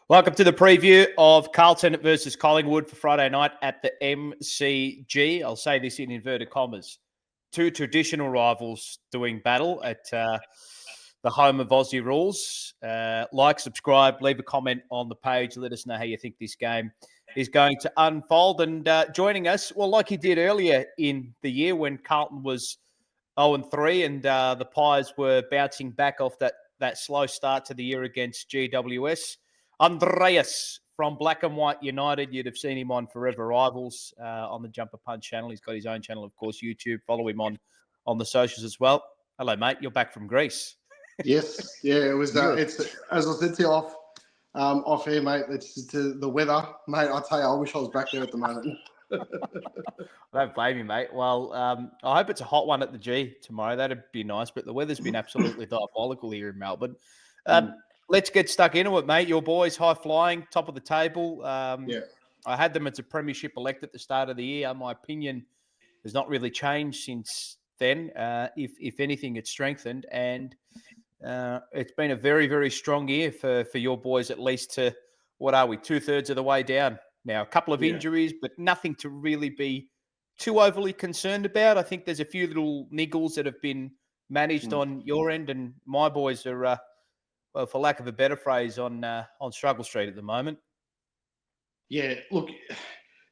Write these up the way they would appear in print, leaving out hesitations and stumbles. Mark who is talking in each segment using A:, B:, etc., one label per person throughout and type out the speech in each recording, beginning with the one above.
A: Welcome to the preview of Carlton versus Collingwood for Friday night at the MCG. I'll say this in inverted commas. Two traditional rivals doing battle at the home of Aussie rules. Like, subscribe, leave a comment on the page. Let us know how you think this game is going to unfold. And joining us, well, like he did earlier in the year when Carlton was 0-3 and the Pies were bouncing back off that slow start to the year against GWS. Andreas from Black and White United. You'd have seen him on Forever Rivals on the Jumper Punch channel. He's got his own channel, of course, YouTube. Follow him on the socials as well. Hello, mate. You're back from Greece.
B: Yes, yeah. It was. It's as I said to you off here, mate. It's the weather, mate. I tell you, I wish I was back there at the moment.
A: I don't blame you, mate. Well, I hope it's a hot one at the G tomorrow. That'd be nice. But the weather's been absolutely diabolical here in Melbourne. Let's get stuck into it, mate. Your boys, high flying, top of the table.
B: Yeah.
A: I had them as a premiership elect at the start of the year. My opinion has not really changed since then. If anything, it's strengthened. And it's been a very, very strong year for your boys, at least to, what are we, 2/3 of the way down. Now, a couple of injuries, but nothing to really be too overly concerned about. I think there's a few little niggles that have been managed on your end, and my boys are... well, for lack of a better phrase, on struggle street at the moment.
B: Yeah, look,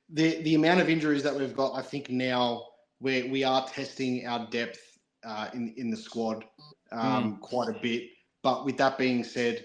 B: the amount of injuries that we've got, I think now we are testing our depth in the squad quite a bit. But with that being said,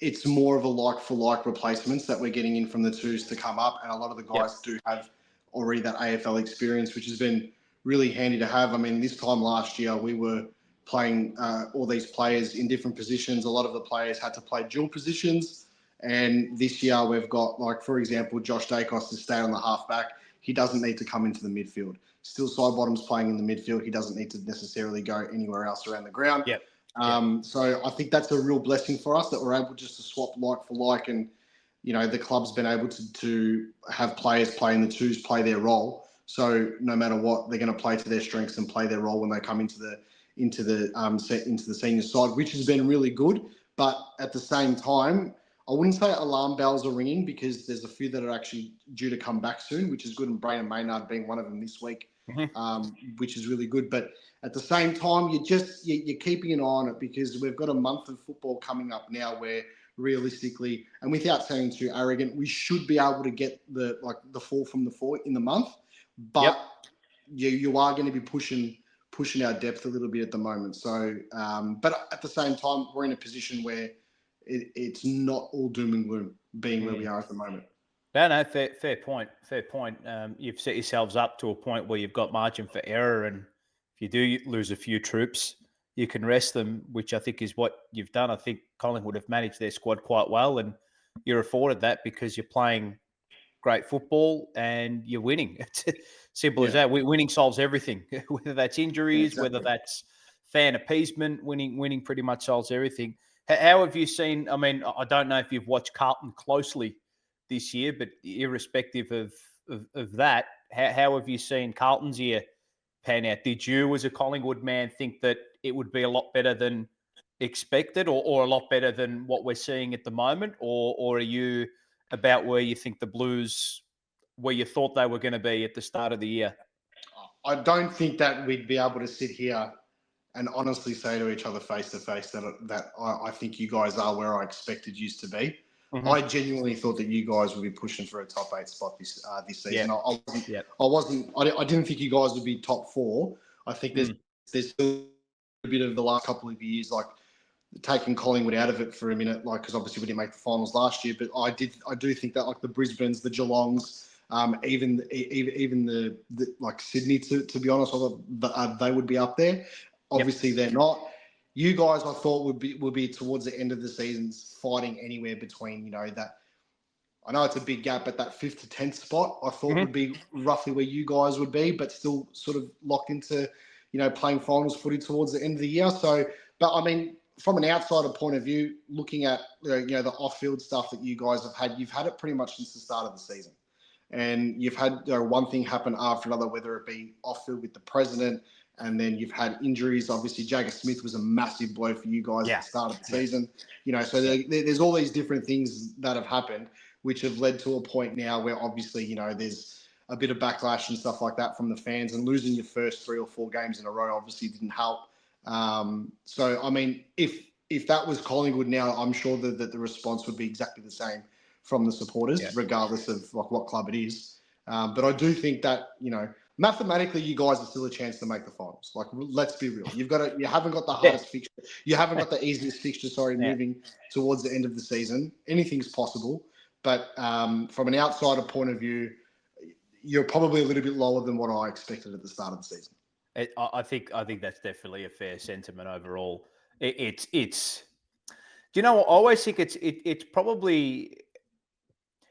B: it's more of a like-for-like replacements that we're getting in from the twos to come up, and a lot of the guys do have already that AFL experience, which has been really handy to have. I mean, this time last year, we were playing all these players in different positions. A lot of the players had to play dual positions. And this year we've got, like, for example, Josh Dacos to stay on the halfback. He doesn't need to come into the midfield. Still Sidebottom's playing in the midfield. He doesn't need to necessarily go anywhere else around the ground. So I think that's a real blessing for us that we're able just to swap like for like. And, you know, the club's been able to have players play in the twos, play their role. So no matter what, they're going to play to their strengths and play their role when they come into the senior side, which has been really good. But at the same time, I wouldn't say alarm bells are ringing, because there's a few that are actually due to come back soon, which is good. And Brayden Maynard being one of them this week, which is really good. But at the same time, you're keeping an eye on it, because we've got a month of football coming up now where realistically, and without sounding too arrogant, we should be able to get the fall from the four in the month. But you are going to be pushing our depth a little bit at the moment. So, but at the same time, we're in a position where it's not all doom and gloom being where we are at the moment.
A: No, fair point. Fair point. You've set yourselves up to a point where you've got margin for error, and if you do lose a few troops, you can rest them, which I think is what you've done. I think Collingwood have managed their squad quite well, and you're afforded that because you're playing great football and you're winning. It's simple as that. Winning solves everything, whether that's injuries, whether that's fan appeasement. Winning pretty much solves everything. How have you seen? I mean, I don't know if you've watched Carlton closely this year, but irrespective of that, how have you seen Carlton's year pan out? Did you, as a Collingwood man, think that it would be a lot better than expected, or a lot better than what we're seeing at the moment, or are you about where you think the Blues, where you thought they were going to be at the start of the year?
B: I don't think that we'd be able to sit here and honestly say to each other face to face that I think you guys are where I expected you to be. I genuinely thought that you guys would be pushing for a top 8 spot this season. I didn't think you guys would be top 4. I think there's still a bit of the last couple of years, like taking Collingwood out of it for a minute, like, because obviously we didn't make the finals last year. But I do think that, like, the Brisbanes, the Geelongs, even the like Sydney, to be honest, they would be up there. Obviously, they're not. You guys, I thought, would be towards the end of the season fighting anywhere between, you know, that. I know it's a big gap, but that 5th to 10th spot, I thought would be roughly where you guys would be, but still sort of locked into, you know, playing finals footy towards the end of the year. So, but I mean, from an outsider point of view, looking at, you know, the off-field stuff that you guys have had, you've had it pretty much since the start of the season. And you've had, you know, one thing happen after another, whether it be off-field with the president, And then you've had injuries. Obviously, Jagger Smith was a massive blow for you guys at the start of the season. So there's all these different things that have happened, which have led to a point now where obviously, there's a bit of backlash and stuff like that from the fans, and losing your first 3 or 4 games in a row obviously didn't help. If that was Collingwood now, I'm sure that the response would be exactly the same from the supporters, regardless of what club it is. But I do think that, mathematically, you guys are still a chance to make the finals. Like, let's be real. You haven't got the hardest fixture. You haven't got the easiest fixture, moving towards the end of the season. Anything's possible. But from an outsider point of view, you're probably a little bit lower than what I expected at the start of the season.
A: I think that's definitely a fair sentiment overall. It's do you know what? I always think it's probably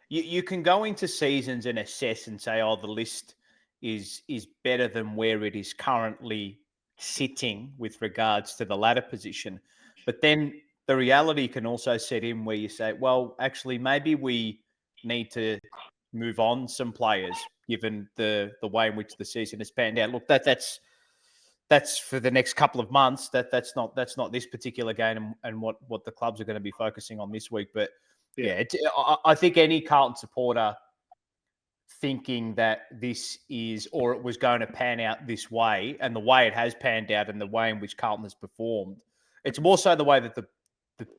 A: you can go into seasons and assess and say, oh, the list is better than where it is currently sitting with regards to the ladder position. But then the reality can also set in where you say, well, actually, maybe we need to move on some players given the way in which the season has panned out. Look, that's for the next couple of months. That's not this particular game and what the clubs are going to be focusing on this week. But I think any Carlton supporter thinking that this is, or it was going to pan out this way, and the way it has panned out and the way in which Carlton has performed, it's more so the way that the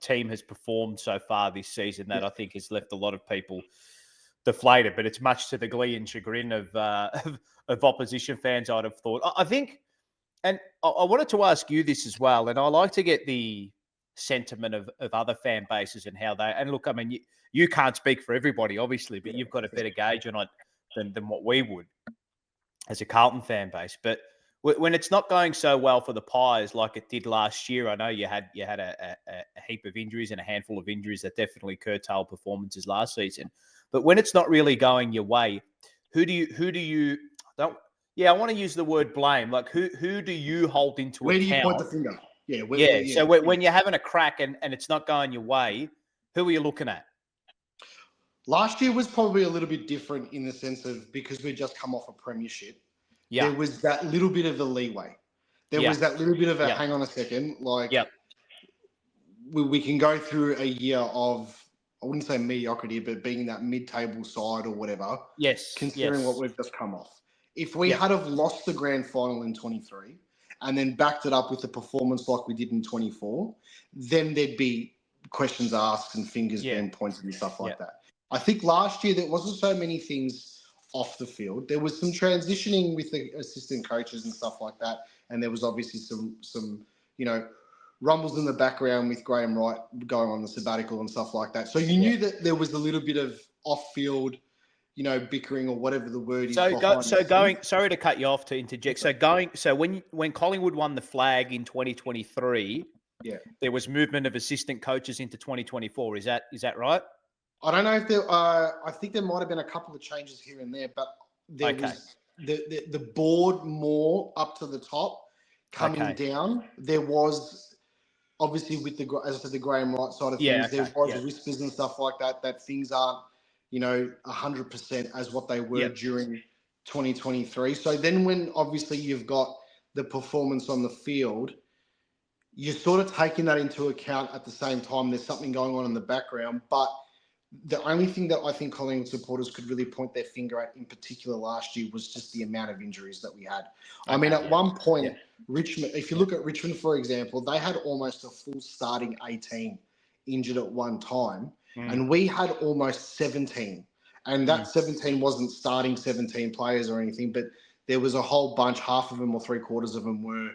A: team has performed so far this season that I think has left a lot of people deflated. But it's much to the glee and chagrin of opposition fans, I'd have thought. I think, and I wanted to ask you this as well, and I like to get the sentiment of other fan bases and how they, and look, I mean, you can't speak for everybody, obviously, but you've got a better gauge on it than what we would as a Carlton fan base. But when it's not going so well for the Pies like it did last year, I know you had a heap of injuries and a handful of injuries that definitely curtailed performances last season. But when it's not really going your way, who do you don't? Yeah, I want to use the word blame. Like who do you hold into account?
B: Where do you point the finger?
A: So when you're having a crack and it's not going your way, who are you looking at?
B: Last year was probably a little bit different in the sense of because we just come off a premiership. Yeah. There was that little bit of the leeway. There was that little bit of a hang on a second. Like we can go through a year of, I wouldn't say mediocrity, but being that mid-table side or whatever.
A: Yes.
B: Considering what we've just come off. If we had have lost the grand final in 23 and then backed it up with a performance like we did in 24, then there'd be questions asked and fingers being pointed and stuff like that. I think last year there wasn't so many things off the field. There was some transitioning with the assistant coaches and stuff like that, and there was obviously some rumbles in the background with Graham Wright going on the sabbatical and stuff like that. So you knew that there was a little bit of off-field, bickering or whatever the word is.
A: Sorry to cut you off, to interject. So when Collingwood won the flag in 2023, there was movement of assistant coaches into 2024. Is that right?
B: I don't know if there. I think there might have been a couple of changes here and there, but there was the board more up to the top coming down. There was obviously with as I said, the Graham Wright side of things. There was whispers and stuff like that things aren't 100% as what they were during 2023. So then when obviously you've got the performance on the field, you're sort of taking that into account at the same time. There's something going on in the background, but the only thing that I think Collingwood supporters could really point their finger at in particular last year was just the amount of injuries that we had. I mean, at one point, Richmond, if you look at Richmond, for example, they had almost a full starting 18 injured at one time, and we had almost 17. And that 17 wasn't starting 17 players or anything, but there was a whole bunch, half of them or 3/4 of them were,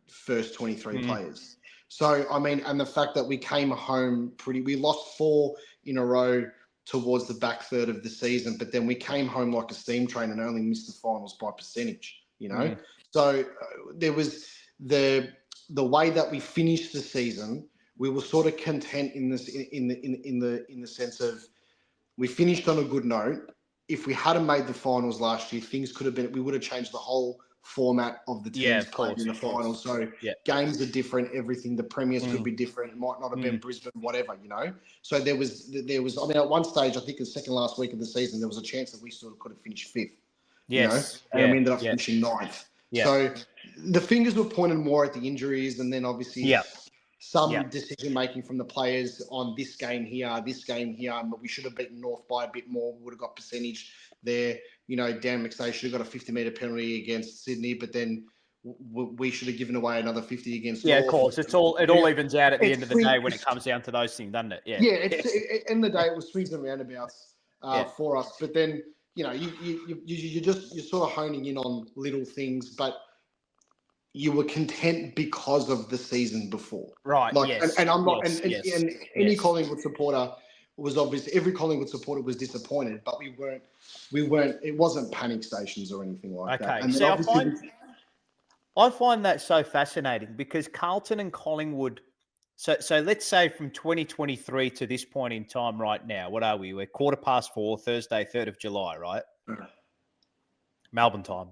B: first 23 players. So, I mean, and the fact that we came home we lost 4 in a row towards the back third of the season, but then we came home like a steam train and only missed the finals by percentage, So there was the way that we finished the season, we were sort of content in this, in the sense of we finished on a good note. If we hadn't made the finals last year, things could have been, we would have changed the whole format of the teams played in the finals. So games are different, everything. The premiers could be different. It might not have been Brisbane, whatever, So there was, I mean, at one stage, I think the second last week of the season, there was a chance that we sort of could have finished 5th. And we ended up finishing 9th.
A: Yeah.
B: So the fingers were pointed more at the injuries, and then obviously
A: Yeah.
B: some decision making from the players on this game here, but we should have beaten North by a bit more. We would have got percentage there. Dan McStay should have got a 50-metre penalty against Sydney, but then we should have given away another 50 against
A: Yeah,
B: North.
A: of course. It all evens out at the end of the day when it comes down to those things, doesn't it? Yeah.
B: Yeah. At the end of the day, it was swings and roundabouts for us. But then you're sort of honing in on little things, but you were content because of the season before.
A: Right.
B: And I'm not,
A: and
B: any Collingwood supporter was obviously, every Collingwood supporter was disappointed, but we weren't, it wasn't panic stations or anything like that. And
A: see, I find that so fascinating because Carlton and Collingwood, so let's say from 2023 to this point in time right now, what are we? We're 4:15, Thursday, 3rd of July, right? Melbourne time.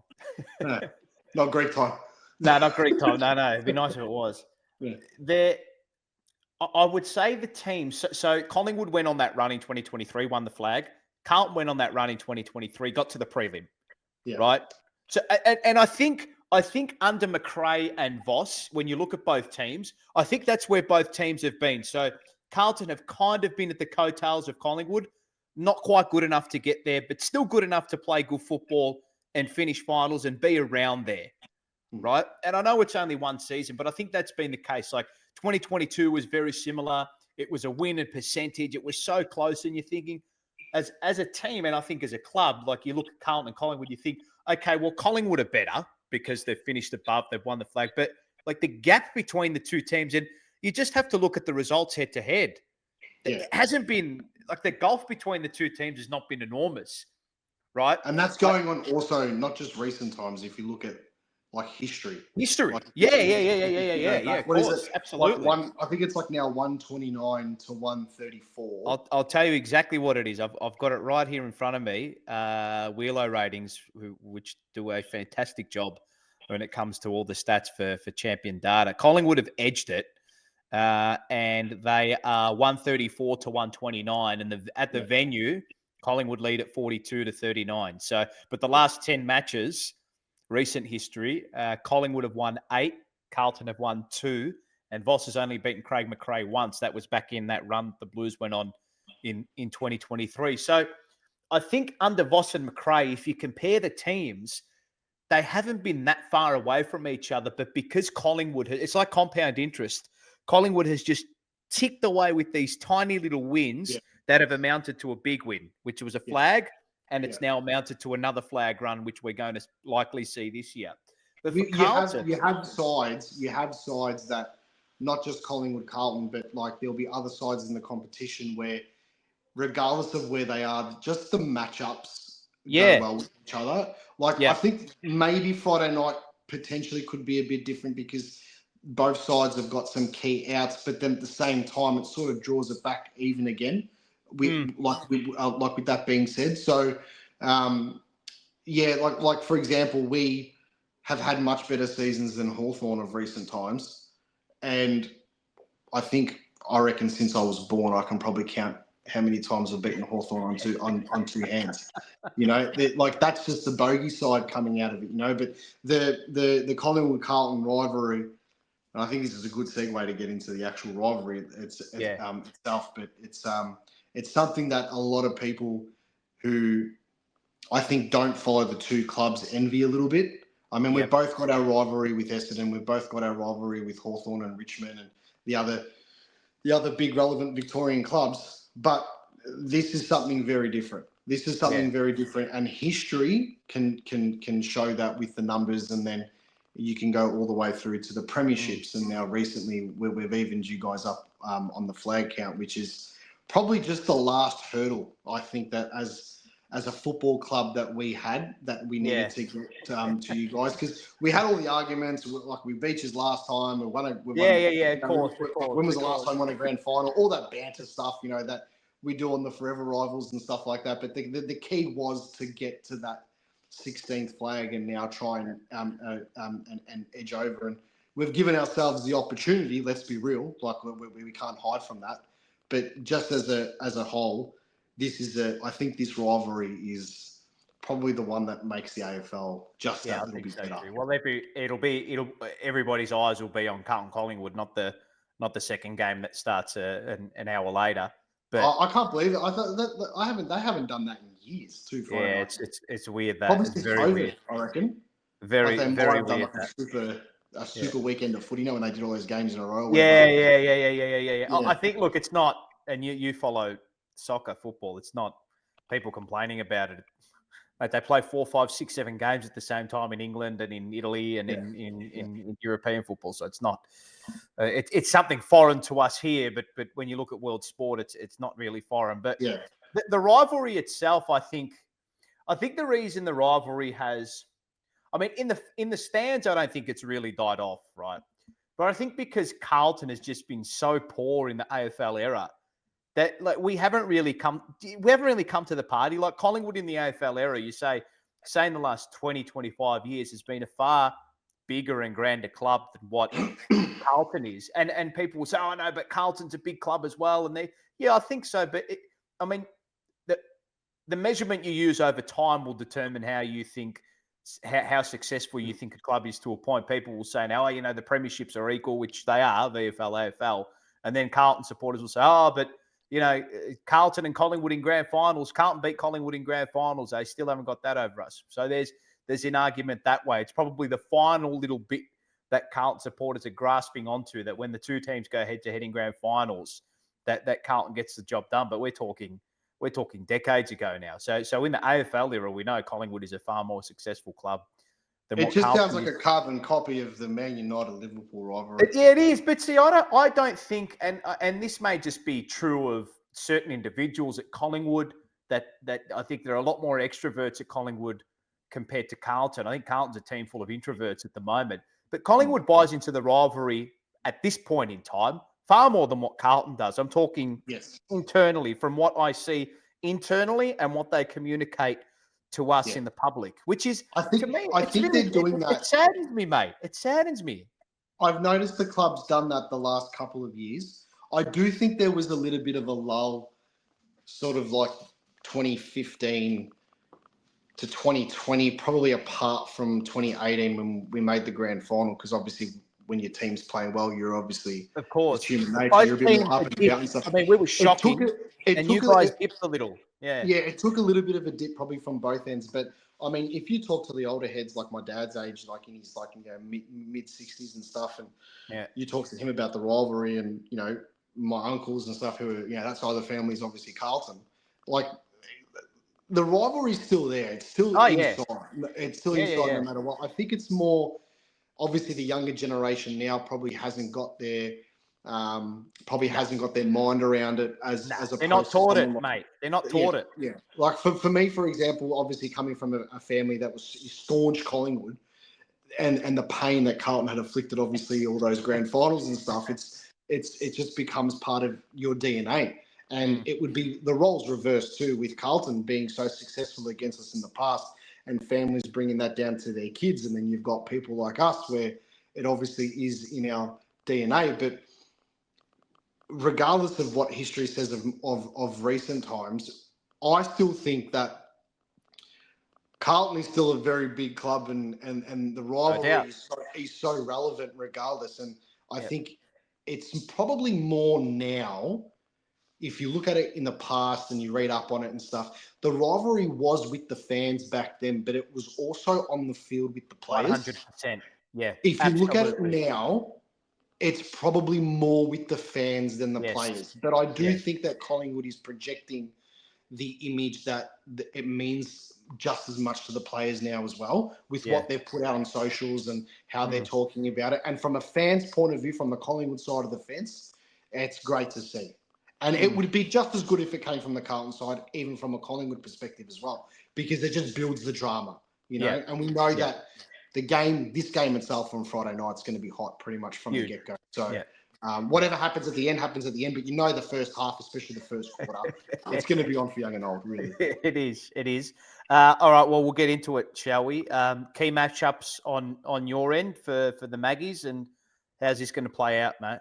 B: Not Greek time.
A: No, not Greek time. No. It'd be nice if it was. Yeah. I would say the teams. So Collingwood went on that run in 2023, won the flag. Carlton went on that run in 2023, got to the prelim. Yeah. Right. So, and I think under McRae and Voss, when you look at both teams, I think that's where both teams have been. So Carlton have kind of been at the coattails of Collingwood, not quite good enough to get there, but still good enough to play good football and finish finals and be around there. Right. And I know it's only one season, but I think that's been the case. Like 2022 was very similar. It was a win and percentage. It was so close. And you're thinking as a team, and I think as a club, like you look at Carlton and Collingwood, you think, okay, well, Collingwood are better because they've finished above, they've won the flag. But like the gap between the two teams, and you just have to look at the results head to head. Yeah. It hasn't been like the gulf between the two teams has not been enormous. Right.
B: And that's going on also, not just recent times. If you look at like history.
A: Like, yeah. Of course, absolutely.
B: Like I think it's like now 129 to 134.
A: I'll tell you exactly what it is. I've got it right here in front of me. Wheelo Ratings, which do a fantastic job when it comes to all the stats for champion data. Collingwood have edged it, and they are 134 to 129, and at the venue, Collingwood lead at 42 to 39. So, but the last 10 matches. Recent history, Collingwood have won 8, Carlton have won 2, and Voss has only beaten Craig McRae once. That was back in that run the Blues went on in 2023. So I think under Voss and McRae, if you compare the teams, they haven't been that far away from each other. But because Collingwood, it's like compound interest. Collingwood has just ticked away with these tiny little wins that have amounted to a big win, which was a flag. And it's now amounted to another flag run, which we're going to likely see this year. But for Carlton,
B: you have sides that not just Collingwood, Carlton, but like there'll be other sides in the competition where, regardless of where they are, just the matchups go well with each other. Like I think maybe Friday night potentially could be a bit different because both sides have got some key outs, but then at the same time, it sort of draws it back even again. With that being said, so like for example, we have had much better seasons than Hawthorn of recent times, and I reckon since I was born, I can probably count how many times I've beaten Hawthorn on two hands. Like that's just the bogey side coming out of it, But the Collingwood Carlton rivalry, and I think this is a good segue to get into the actual rivalry itself, but it's something that a lot of people who I think don't follow the two clubs envy a little bit. I mean, we've both got our rivalry with Essendon. We've both got our rivalry with Hawthorn and Richmond and the other big relevant Victorian clubs. But this is something very different. Very different. And history can show that with the numbers, and then you can go all the way through to the premierships. And now recently we've evened you guys up on the flag count, which is probably just the last hurdle, I think, that as a football club that we needed to get to you guys, because we had all the arguments, like we beat you last time, of course. When was the last time we won a grand final? All that banter stuff, that we do on the Forever Rivals and stuff like that. But the key was to get to that 16th flag and now try and edge over. And we've given ourselves the opportunity. Let's be real, like we can't hide from that. But just as a whole, I think this rivalry is probably the one that makes the AFL just that little bit better.
A: Too. Well, everybody's eyes will be on Carlton Collingwood, not the second game that starts an hour later. But
B: I can't believe it. I thought they haven't done that in years.
A: It's weird that
B: probably
A: it's
B: since
A: very
B: COVID,
A: weird.
B: I reckon.
A: Very
B: like they
A: very
B: might have
A: weird.
B: Done a super weekend of footy, when they did all those games in a row.
A: Yeah. I think look, it's not, and you follow soccer, football. It's not people complaining about it. Like they play 4, 5, 6, 7 games at the same time in England and in Italy and in European football. So it's not. It's something foreign to us here, but when you look at world sport, it's not really foreign. But the rivalry itself, I think the reason the rivalry has, I mean, in the stands, I don't think it's really died off, right? But I think because Carlton has just been so poor in the AFL era that we haven't really come to the party. Like Collingwood in the AFL era, you say in the last 20, 25 years has been a far bigger and grander club than what Carlton is. And people will say, oh, no, but Carlton's a big club as well. And I think so. But the measurement you use over time will determine how you think, how successful you think a club is to a point. People will say now, the premierships are equal, which they are, VFL, AFL. And then Carlton supporters will say, oh, but, Carlton and Collingwood in grand finals. Carlton beat Collingwood in grand finals. They still haven't got that over us. So there's an argument that way. It's probably the final little bit that Carlton supporters are grasping onto, that when the two teams go head-to-head in grand finals, that Carlton gets the job done. But we're talking decades ago now. So in the AFL era, we know Collingwood is a far more successful club than
B: it just sounds like a carbon copy of the Man United-Liverpool rivalry.
A: It is. But see, I don't think, and this may just be true of certain individuals at Collingwood, that I think there are a lot more extroverts at Collingwood compared to Carlton. I think Carlton's a team full of introverts at the moment. But Collingwood buys into the rivalry at this point in time far more than what Carlton does. I'm talking internally, from what I see internally and what they communicate to us in the public, which is, to me, I think they're doing that. It saddens me, mate. It saddens me.
B: I've noticed the club's done that the last couple of years. I do think there was a little bit of a lull, sort of like 2015 to 2020, probably apart from 2018 when we made the grand final, because obviously when your team's playing well, you're obviously,
A: of course,
B: it's human nature. You're a bit more up and down and stuff.
A: I mean, we were shocking, and you guys dipped a little. Yeah,
B: it took a little bit of a dip probably from both ends. But I mean, if you talk to the older heads like my dad's age, like in his mid 60s and stuff, and you talk to him about the rivalry, and my uncles and stuff who are that side of the family is obviously Carlton. Like the rivalry's still there. It's still inside. It's still inside no matter what. I think it's more obviously the younger generation now probably hasn't got their mind around it as opposed
A: they're not taught it, mate. They're not taught it.
B: Yeah. Like for me, for example, obviously coming from a family that was staunch Collingwood and the pain that Carlton had inflicted, obviously all those grand finals and stuff, it just becomes part of your DNA. And it would be the roles reversed too, with Carlton being so successful against us in the past and families bringing that down to their kids. And then you've got people like us where it obviously is in our DNA. But regardless of what history says of recent times, I still think that Carlton is still a very big club and the rivalry is so relevant regardless. And I think it's probably more now. If you look at it in the past and you read up on it and stuff, the rivalry was with the fans back then, but it was also on the field with the players.
A: 100%. Yeah.
B: If you look at it now, it's probably more with the fans than the players. But I do think that Collingwood is projecting the image that it means just as much to the players now as well, with what they've put out on socials and how they're talking about it. And from a fan's point of view, from the Collingwood side of the fence, it's great to see. And it would be just as good if it came from the Carlton side, even from a Collingwood perspective as well, because it just builds the drama, And we know that this game itself on Friday night is going to be hot pretty much from the get-go. So whatever happens at the end, happens at the end. But the first half, especially the first quarter, it's going to be on for young and old, really.
A: It is. All right, well, we'll get into it, shall we? Key matchups on your end for the Maggies, and how's this going to play out, mate?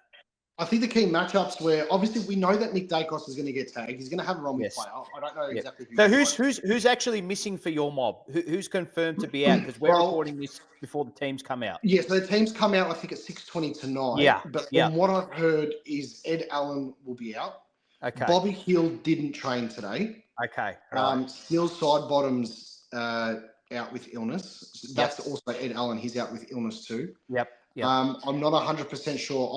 B: I think the key matchups where obviously we know that Nick Dacos is going to get tagged. He's going to have a run with player. I don't know exactly who.
A: So who's actually missing for your mob? Who's confirmed to be out? Because we're recording this before the teams come out.
B: Yeah, so the teams come out, I think, at 6:20 tonight.
A: Yeah.
B: But from what I've heard is Ed Allen will be out.
A: Okay.
B: Bobby Hill didn't train today.
A: Okay. Right.
B: Still side bottoms out with illness. That's also Ed Allen. He's out with illness too.
A: Yep.
B: I'm not 100% sure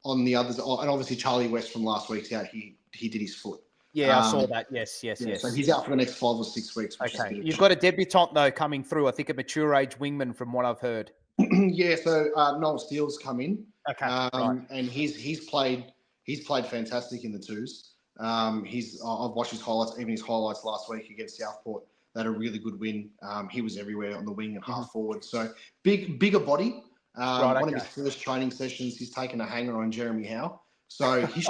B: on the others. And obviously Charlie West from last week's out. He did his foot.
A: Yeah, I saw that. Yes.
B: So he's out for the next 5 or 6 weeks.
A: Okay. You've got a debutant though coming through. I think a mature age wingman from what I've heard.
B: Yeah. So Noel Steele's come in.
A: Okay.
B: And he's played fantastic in the twos. I've watched his highlights, even his highlights last week against Southport. They had a really good win. He was everywhere on the wing and half forward. So bigger body. One of his first training sessions, he's taken a hanger on Jeremy Howe. So he's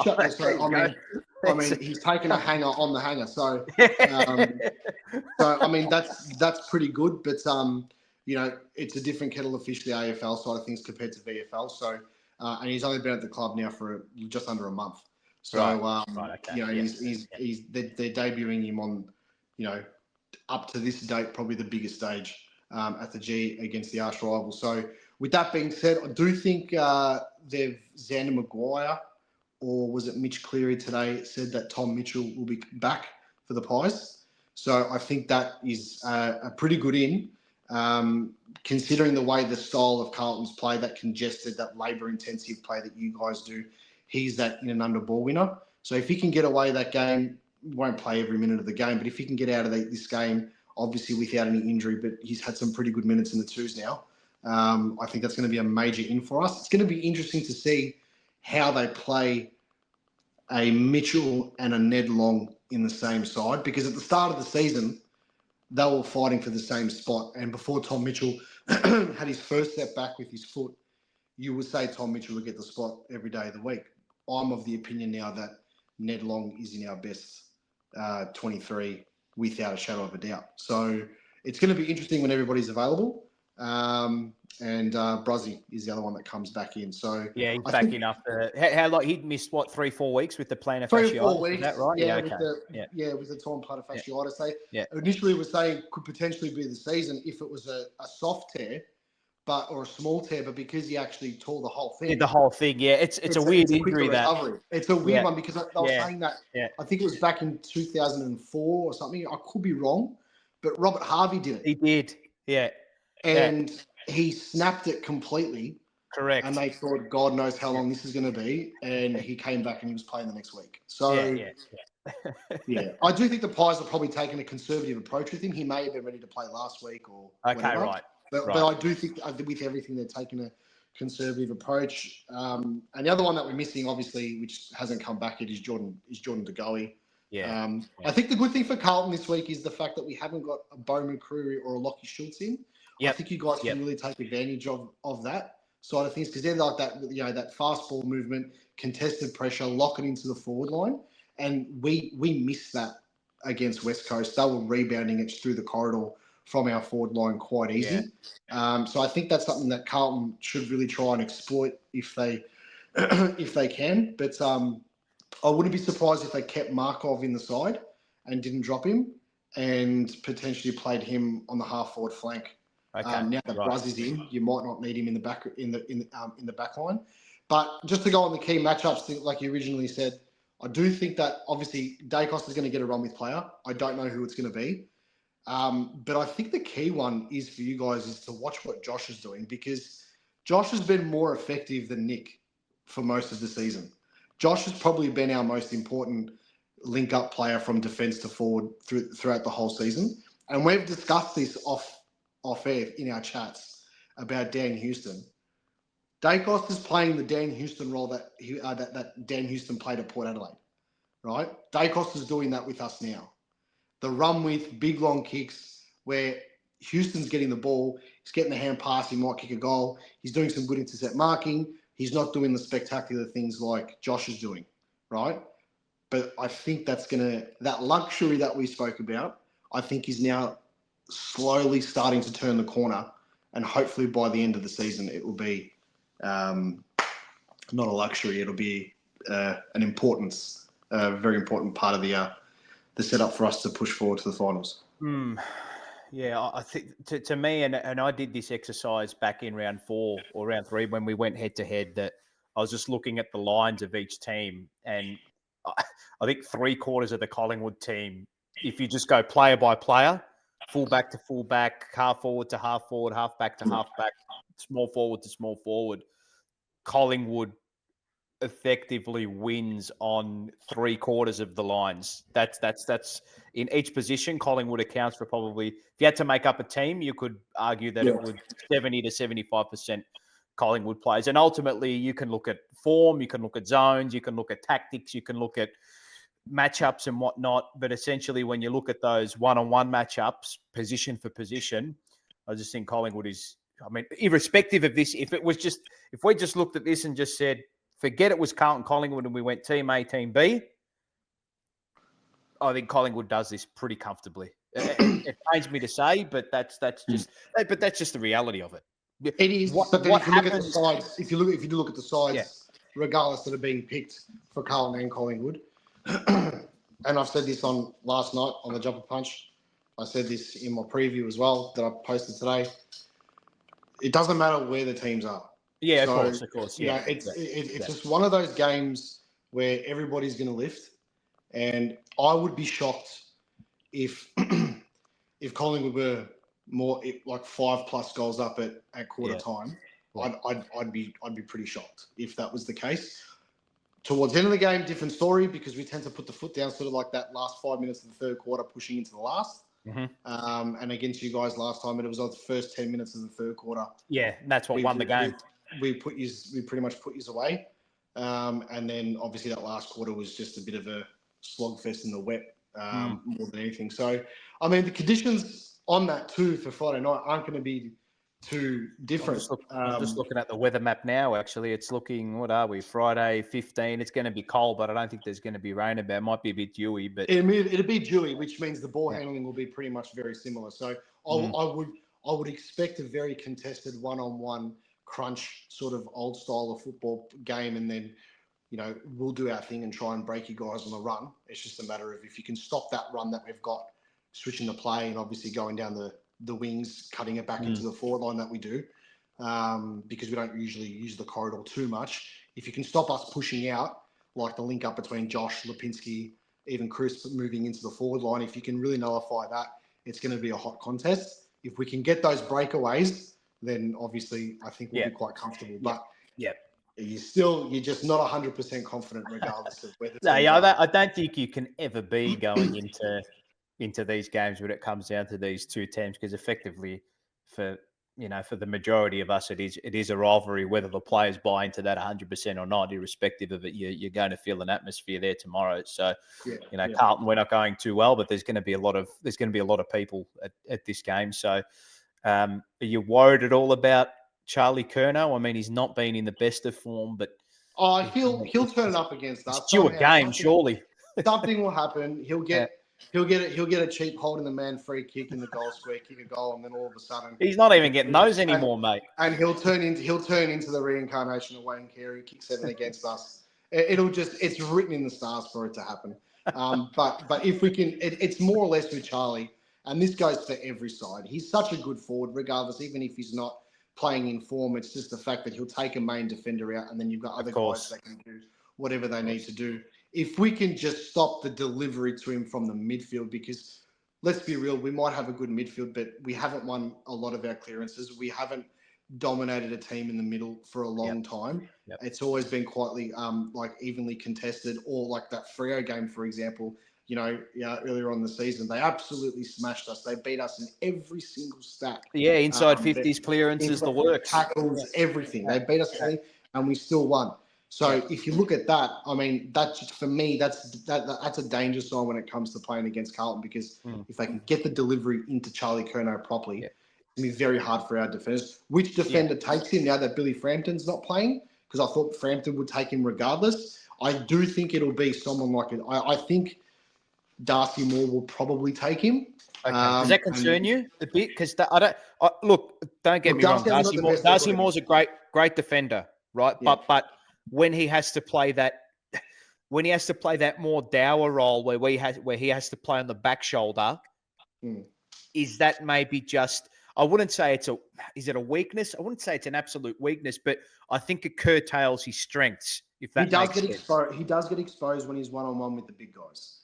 B: he's taken a hanger on the hanger. So that's pretty good. But it's a different kettle of fish, the AFL side of things compared to VFL. So and he's only been at the club now for just under a month. So they're debuting him on, up to this date, probably the biggest stage at the G against the arch rival. So with that being said, I do think they've Xander Maguire, or was it Mitch Cleary today, said that Tom Mitchell will be back for the Pies. So I think that is a pretty good in, considering the way the style of Carlton's play, that congested, that labour-intensive play that you guys do. He's that in and under ball winner. So if he can get away that game, won't play every minute of the game, but if he can get out of this game, obviously without any injury, but he's had some pretty good minutes in the twos now. I think that's going to be a major in for us. It's going to be interesting to see how they play a Mitchell and a Ned Long in the same side, because at the start of the season, they were fighting for the same spot. And before Tom Mitchell had his first step back with his foot, you would say Tom Mitchell would get the spot every day of the week. I'm of the opinion now that Ned Long is in our best 23 without a shadow of a doubt. So it's going to be interesting when everybody's available. And Bruzzy is the other one that comes back in. So
A: yeah, he's back enough. How long he'd missed 3-4 weeks with the plantar fasciitis?
B: 3 or 4 weeks. Is that right?
A: With
B: the torn plantar fasciitis. They initially was saying could potentially be the season if it was a soft tear, or a small tear, but because he actually tore the whole thing.
A: The whole thing, yeah. It's a weird injury that.
B: It's a weird one because they were saying that. I think it was back in 2004 or something. I could be wrong, but Robert Harvey did it.
A: He did, yeah.
B: And he snapped it completely.
A: Correct.
B: And they thought, God knows how long this is going to be. And he came back and he was playing the next week. So, I do think the Pies are probably taking a conservative approach with him. He may have been ready to play last week or whatever.
A: Right.
B: But I do think with everything, they're taking a conservative approach. And the other one that we're missing, obviously, which hasn't come back yet, is Jordan DeGoey. I think the good thing for Carlton this week is the fact that we haven't got a Beau McCreary or a Lockie Schultz in. I think you guys can really take advantage of that side of things, because they're like that, that fast ball movement, contested pressure, lock it into the forward line. And we missed that against West Coast. They were rebounding it through the corridor from our forward line quite easy. So I think that's something that Carlton should really try and exploit if they can. But I wouldn't be surprised if they kept Markov in the side and didn't drop him, and potentially played him on the half forward flank. Now that Bruz is in, you might not need him in the back in the back line. But just to go on the key matchups, like you originally said, I do think that obviously Dacos is going to get a run with player. I don't know who it's going to be. But I think the key one is for you guys is to watch what Josh is doing, because Josh has been more effective than Nick for most of the season. Josh has probably been our most important link-up player from defence to forward throughout the whole season. And we've discussed this off air in our chats about Dan Houston. Dacos is playing the Dan Houston role that Dan Houston played at Port Adelaide, right? Dacos is doing that with us now. The run with big long kicks where Houston's getting the ball, he's getting the hand pass, he might kick a goal. He's doing some good intercept marking. He's not doing the spectacular things like Josh is doing, right? But I think that luxury that we spoke about, I think is now slowly starting to turn the corner, and hopefully by the end of the season it will be not a luxury. It'll be an importance, a very important part of the setup for us to push forward to the finals.
A: Yeah, I think to me, and I did this exercise back in round 4 or round 3 when we went head to head, that I was just looking at the lines of each team, and I think 3/4 of the Collingwood team, if you just go player by player, fullback to fullback, half forward to half forward, half back to half back, small forward to small forward, Collingwood effectively wins on 3/4 of the lines. That's in each position. Collingwood accounts for probably, if you had to make up a team, you could argue that it would 70 to 75% Collingwood plays. And ultimately, you can look at form, you can look at zones, you can look at tactics, you can look at matchups and whatnot. But essentially, when you look at those one-on-one matchups, position for position, I just think Collingwood is, I mean, irrespective of this, if we just looked at this and just said, forget it was Carlton Collingwood and we went team A, team B, I think Collingwood does this pretty comfortably. It pains me to say, but that's just the reality of it.
B: It is. But then if you look at the sides, if you do look at the sides, regardless that are being picked for Carlton and Collingwood, and I've said this on last night on the Jumper Punch, I said this in my preview as well that I posted today. It doesn't matter where the teams are.
A: Yeah, so, of course.
B: Yeah, you know, it's just one of those games where everybody's going to lift, and I would be shocked if Collingwood were more like 5+ goals up at quarter time. I'd be pretty shocked if that was the case. Towards the end of the game, different story, because we tend to put the foot down, sort of like that last 5 minutes of the third quarter, pushing into the last. Mm-hmm. And against you guys last time, it was like the first 10 minutes of the third quarter.
A: Yeah, that's what won the game.
B: We pretty much put you away, and then obviously that last quarter was just a bit of a slogfest in the wet, more than anything. So, I mean, the conditions on that too for Friday night aren't going to be too different.
A: I'm just looking at the weather map now. Actually, it's looking, what are we? Friday 15. It's going to be cold, but I don't think there's going to be rain about. It might be a bit dewy, but
B: it'll be dewy, which means the ball handling will be pretty much very similar. So I would expect a very contested one-on-one crunch sort of old style of football game, and then, you know, we'll do our thing and try and break you guys on the run. It's just a matter of if you can stop that run that we've got, switching the play and obviously going down the wings, cutting it back into the forward line that we do, because we don't usually use the corridor too much. If you can stop us pushing out, like the link up between Josh, Lipinski, even Chris moving into the forward line, if you can really nullify that, it's going to be a hot contest. If we can get those breakaways, then obviously I think we'll be quite comfortable. But you're just not 100% confident regardless of whether.
A: No, I don't think you can ever be going into these games when it comes down to these two teams, because effectively for the majority of us, it is a rivalry, whether the players buy into that 100% or not. Irrespective of it, you're going to feel an atmosphere there tomorrow. So, Carlton, we're not going too well, but there's going to be a lot of people at this game. So, are you worried at all about Charlie Curnow? I mean, he's not been in the best of form, but
B: he'll turn it up against us.
A: It's still a game, surely.
B: Something will happen. He'll get a cheap hold in the man free kick in the goal square, kick a goal, and then all of a sudden
A: he's not even getting those anymore, mate.
B: And he'll turn into the reincarnation of Wayne Carey, kick 7 against us. It's written in the stars for it to happen. But if we can, it's more or less with Charlie. And this goes for every side. He's such a good forward, regardless, even if he's not playing in form. It's just the fact that he'll take a main defender out, and then you've got other guys that can do whatever they need to do. If we can just stop the delivery to him from the midfield, because let's be real, we might have a good midfield, but we haven't won a lot of our clearances. We haven't dominated a team in the middle for a long time. Yep. It's always been quietly, evenly contested, or like that Freo game, for example. Earlier on the season, they absolutely smashed us. They beat us in every single stat.
A: Yeah, inside 50s clearances, the works.
B: Tackles, everything. They beat us, and we still won. So if you look at that, I mean, that's for me, that's a danger sign when it comes to playing against Carlton, because if they can get the delivery into Charlie Curnow properly, it's going to be very hard for our defenders. Which defender takes him now that Billy Frampton's not playing? Because I thought Frampton would take him regardless. I do think it'll be someone like it. I think Darcy Moore will probably take him.
A: Okay. Does that concern you a bit? Because don't get me wrong. Darcy Moore's a great defender, right? Yeah. But when he has to play that more dour role where he has to play on the back shoulder, is that maybe just, I wouldn't say is it a weakness? I wouldn't say it's an absolute weakness, but I think it curtails his strengths, if that makes sense.
B: Exposed. He does get exposed when he's one-on-one with the big guys.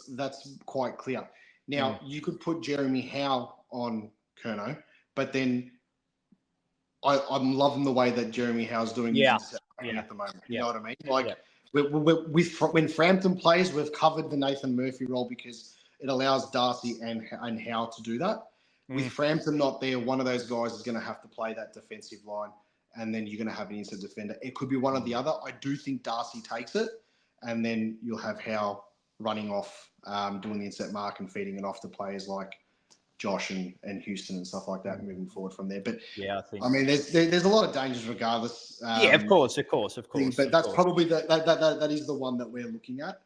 B: That's quite clear. Now, you could put Jeremy Howe on Curnow, but then I'm loving the way that Jeremy Howe's doing his interception at the moment. You know what I mean? Like, when Frampton plays, we've covered the Nathan Murphy role because it allows Darcy and Howe to do that. With Frampton not there, one of those guys is going to have to play that defensive line, and then you're going to have an inside defender. It could be one or the other. I do think Darcy takes it, and then you'll have Howe running off, doing the inset mark and feeding it off to players like Josh and Houston and stuff like that, moving forward from there. But I mean, there's a lot of dangers regardless.
A: Of course.
B: But that's probably that is the one that we're looking at.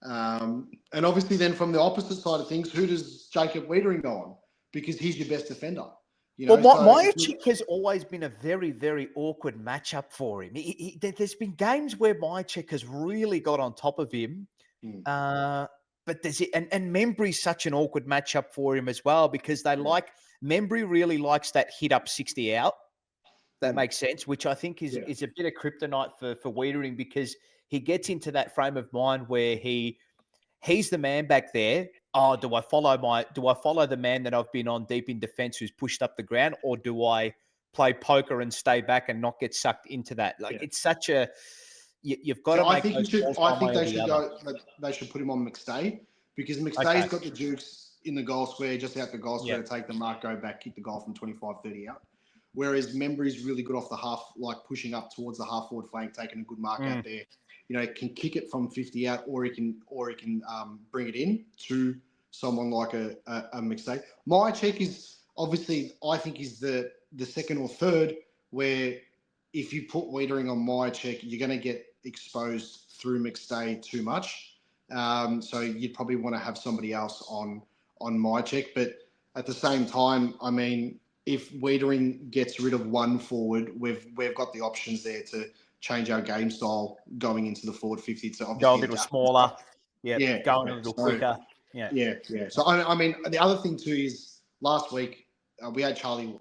B: And obviously, then from the opposite side of things, who does Jacob Wiedering go on? Because he's your best defender. You know,
A: well, Myerchick has always been a very, very awkward matchup for him. There's been games where Myerchick has really got on top of him. But there's and Membry's such an awkward matchup for him as well, because Membry really likes that hit up 60 out. That makes sense, which I think is a bit of kryptonite for Wiedering, because he gets into that frame of mind where he's the man back there. Oh, do I follow the man that I've been on deep in defense who's pushed up the ground, or do I play poker and stay back and not get sucked into that? It's such a you've got to.
B: I think they should put him on McStay, because McStay's got the jukes in the goal square, just out the goal square to take the mark, go back, kick the goal from 25, 30 out. Whereas Membry's really good off the half, like pushing up towards the half forward flank, taking a good mark out there. You know, can kick it from 50 out, or he can bring it in to someone like a McStay. Myerchick is obviously, I think, is the second or third, where if you put Wiedering on Myerchick, you're going to get exposed through McStay too much. So you'd probably want to have somebody else on Myerchick. But at the same time, I mean, if Wiedering gets rid of one forward, we've got the options there to change our game style going into the forward 50 to obviously
A: go a little smaller, going a little quicker.
B: So I mean, the other thing too is last week we had Charlie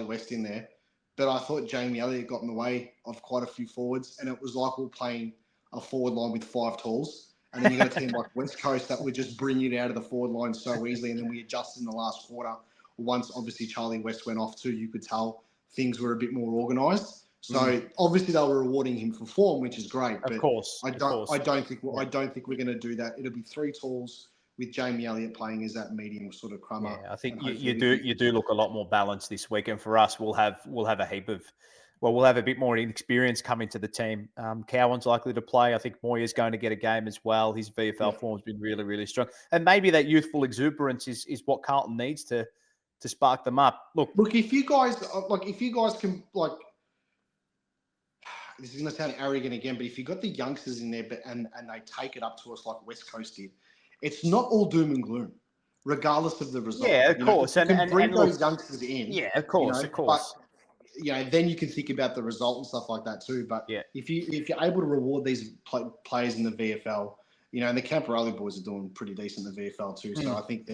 B: West in there, but I thought Jamie Elliott got in the way of quite a few forwards, and it was like we're playing a forward line with 5 tools, and then you got a team like West Coast that would just bring it out of the forward line so easily, and then we adjusted in the last quarter. Once obviously Charlie West went off too, you could tell things were a bit more organised. So obviously they were rewarding him for form, which is great. But
A: of course.
B: I don't think we're going to do that. It'll be 3 tools with Jamie Elliott playing as that medium sort of crummer.
A: Yeah, I think you do look a lot more balanced this week, and for us, we'll have a bit more inexperience coming to the team. Cowan's likely to play. I think Moyer's going to get a game as well. His VFL form's been really, really strong, and maybe that youthful exuberance is what Carlton needs to spark them up. Look,
B: if you guys can, like, this is going to sound arrogant again, but if you got the youngsters in there, and they take it up to us like West Coast did, it's not all doom and gloom, regardless of the result.
A: Yeah, of course.
B: And bring those youngsters in.
A: Yeah, of course, of course.
B: But, then you can think about the result and stuff like that too. But if you're able to reward these players in the VFL, and the Camporelli boys are doing pretty decent in the VFL too. So I think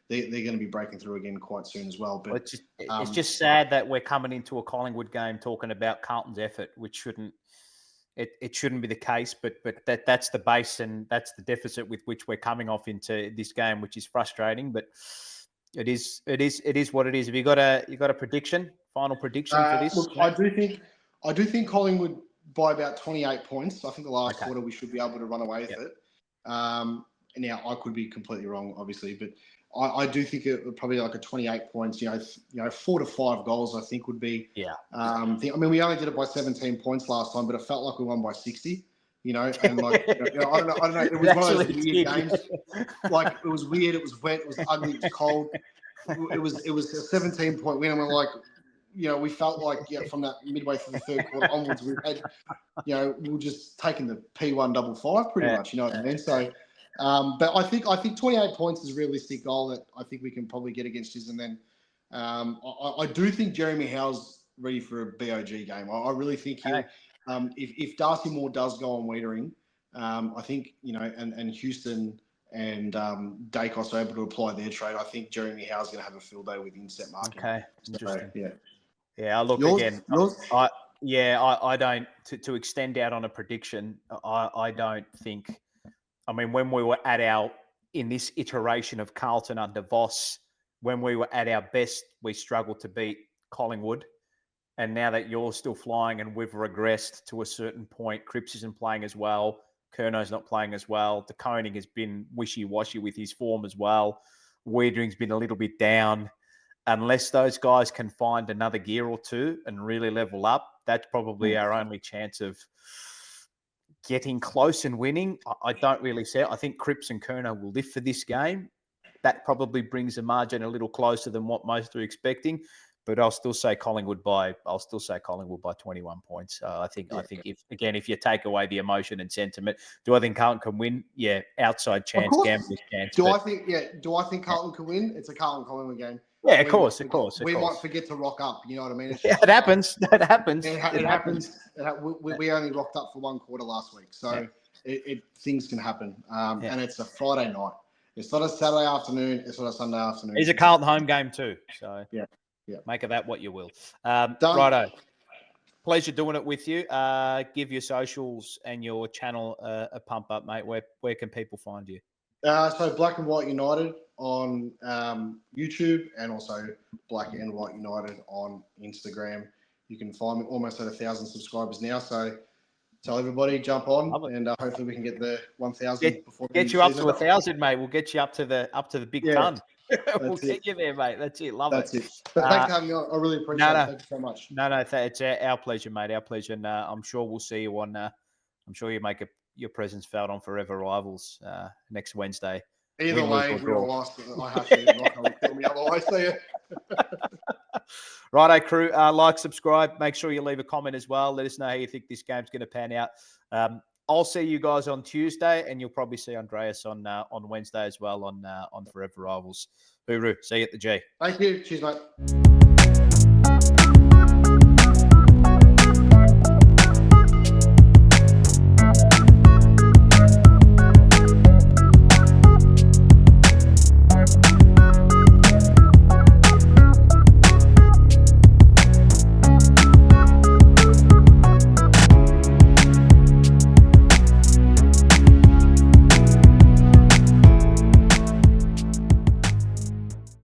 B: they're going to be breaking through again quite soon as well. But
A: it's just sad that we're coming into a Collingwood game talking about Carlton's effort, which shouldn't be the case. But that's the base, and that's the deficit with which we're coming off into this game, which is frustrating. But it is what it is. Have you got a prediction? Final prediction for this?
B: Look, I do think Collingwood by about 28 points. I think the last quarter we should be able to run away with it. Now I could be completely wrong, obviously, but I do think it would probably like a 28 points. 4 to 5 goals. I think would be. Yeah. I mean, we only did it by 17 points last time, but it felt like we won by 60. And like, I don't know. It was one of those weird games. Like, it was weird. It was wet. It was ugly. It was cold. It was a 17-point win, and we're like, we felt like from that midway through the third quarter onwards, we had, we were just taking the P155 pretty much. You know what I mean? So. But I think 28 points is a realistic goal that I think we can probably get against us. And then I do think Jeremy Howe's ready for a BOG game. I really think he'll. If Darcy Moore does go on Wiedering, I think and Houston and Dacos are able to apply their trade. I think Jeremy Howe's going to have a field day with inset marking.
A: Okay, interesting.
B: So,
A: yeah. Look
B: yours?
A: I don't to extend out on a prediction. I don't think. I mean, when we were in this iteration of Carlton under Voss, when we were at our best, we struggled to beat Collingwood. And now that you're still flying and we've regressed to a certain point, Cripps isn't playing as well. Curno's not playing as well. De Koning has been wishy-washy with his form as well. Wiedering's been a little bit down. Unless those guys can find another gear or two and really level up, that's probably our only chance of getting close and winning. I don't really see it. I think Cripps and Curnow will live for this game. That probably brings the margin a little closer than what most are expecting. But I'll still say Collingwood by 21 points. I think if you take away the emotion and sentiment, do I think Carlton can win? Yeah, outside chance, gambler's chance.
B: Do I think Carlton can win? It's a Carlton Collingwood game.
A: Yeah, of course.
B: We might forget to rock up. You know what I mean?
A: It happens. It happens.
B: It happens. We only rocked up for one quarter last week, so things can happen. And it's a Friday night. It's not a Saturday afternoon. It's not a Sunday afternoon.
A: It's a Carlton home game too. So
B: yeah.
A: Make of that what you will. Righto. Pleasure doing it with you. Give your socials and your channel a pump up, mate. Where can people find you?
B: So Black and White United on YouTube and also Black and White United on Instagram. You can find me almost at 1,000 subscribers now. So tell everybody, jump on, and hopefully we can get the 1,000 before the
A: get you up to 1,000, mate. We'll get you up to the big ton. We'll get you there, mate. That's it. That's
B: it. But thanks for having me on. I really appreciate it. Thank you so much.
A: It's our pleasure, mate. Our pleasure. And I'm sure we'll see you on. I'm sure you make your presence felt on Forever Rivals next Wednesday.
B: Either way, we're lost. I have to. Not going to kill me otherwise. See you.
A: Righto, crew. Like, subscribe. Make sure you leave a comment as well. Let us know how you think this game's going to pan out. I'll see you guys on Tuesday, and you'll probably see Andreas on Wednesday as well on Forever Rivals. Hooroo. See you at the G.
B: Thank you. Cheers, mate.